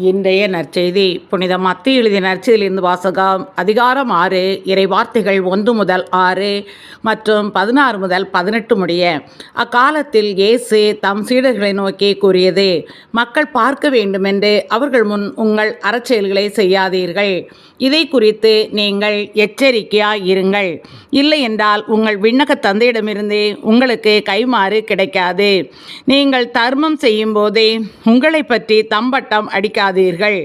இன்றைய நற்செய்தி புனித மத்தேயு எழுதிய நற்செய்தியிலிருந்து வாசகம். அதிகாரம் 6, இறை வார்த்தைகள் 1 முதல் 6 மற்றும் 16 முதல் 18 முடிய. அக்காலத்தில் இயேசு தம் சீடர்களை நோக்கி கூறியது: மக்கள் பார்க்க வேண்டுமென்று அவர்கள் முன் உங்கள் அறச்செயல்களை செய்யாதீர்கள். இதை குறித்து நீங்கள் எச்சரிக்கையாய் இருங்கள். இல்லை என்றால் உங்கள் விண்ணக தந்தையிடமிருந்து உங்களுக்கு கைமாறு கிடைக்காது. நீங்கள் தர்மம் செய்யும் போதே உங்களை பற்றி தம்பட்டம் அடிக்காதீர்கள்.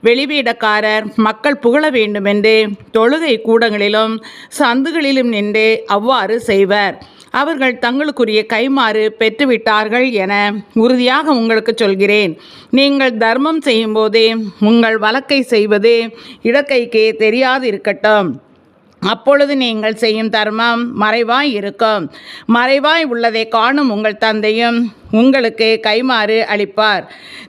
வெளிவேடக்காரர் மக்கள் புகழ வேண்டுமென்று தொழுகை கூடங்களிலும் சந்துகளிலும் நின்று அவ்வாறு செய்வர். அவர்கள் தங்களுக்குரிய கைமாறு பெற்றுவிட்டார்கள் என உறுதியாக உங்களுக்கு சொல்கிறேன். நீங்கள் தர்மம் செய்யும்போதே உங்கள் வழக்கை செய்வது இடக்கைக்கு தெரியாது இருக்கட்டும். அப்பொழுது நீங்கள் செய்யும் தர்மம் மறைவாய் இருக்கும். மறைவாய் உள்ளதை காணும் உங்கள் தந்தையும் உங்களுக்கு கைமாறு அளிப்பார்.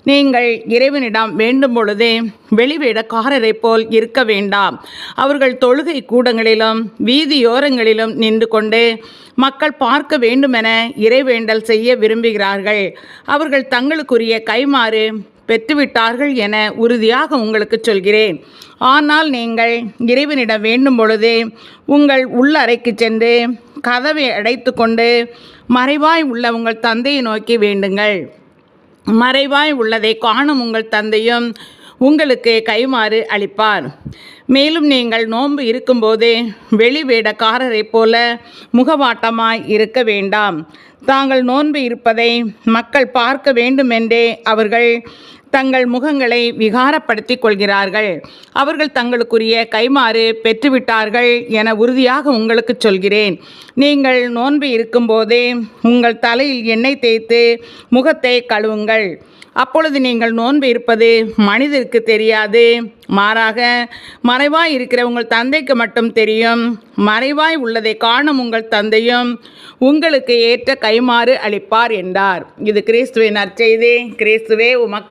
நீங்கள் இறைவனிடம் வேண்டும் பொழுதே வெளிவேடக்காரரை போல் இருக்க வேண்டாம். அவர்கள் தொழுகை கூடங்களிலும் வீதியோரங்களிலும் நின்று கொண்டு மக்கள் பார்க்க வேண்டுமென இறைவேண்டல் செய்ய விரும்புகிறார்கள். அவர்கள் தங்களுக்குரிய கைமாறு பெற்றுவிட்டார்கள் என உறுதியாக உங்களுக்கு சொல்கிறேன். ஆனால் நீங்கள் இறைவனிடம் வேண்டும் பொழுது உங்கள் உள்ளறைக்கு சென்று கதவை அடைத்து கொண்டு மறைவாய் உள்ள உங்கள் தந்தையை நோக்கி வேண்டுங்கள். மறைவாய் உள்ளதை காணும் உங்கள் தந்தையும் உங்களுக்கு கைமாறு அளிப்பார். மேலும் நீங்கள் நோன்பு இருக்கும்போது வெளி வேடக்காரரை போல முகவாட்டமாய் இருக்க வேண்டாம். தாங்கள் நோன்பு இருப்பதை மக்கள் பார்க்க வேண்டுமென்றே அவர்கள் தங்கள் முகங்களை விகாரப்படுத்திக் கொள்கிறார்கள். அவர்கள் தங்களுக்குரிய கைமாறு பெற்றுவிட்டார்கள் என உறுதியாக உங்களுக்கு சொல்கிறேன். நீங்கள் நோன்பு இருக்கும்போதே உங்கள் தலையில் எண்ணெய் தேய்த்து முகத்தை கழுவுங்கள். அப்பொழுது நீங்கள் நோன்பு இருப்பது மனிதருக்கு தெரியாது. மாறாக மறைவாய் இருக்கிற உங்கள் தந்தைக்கு மட்டும் தெரியும். மறைவாய் உள்ளதை காணும் உங்கள் தந்தையும் உங்களுக்கு ஏற்ற கைமாறு அளிப்பார் என்றார். இது கிறிஸ்துவின் நற்செய்தி. கிறிஸ்துவே உமக்கு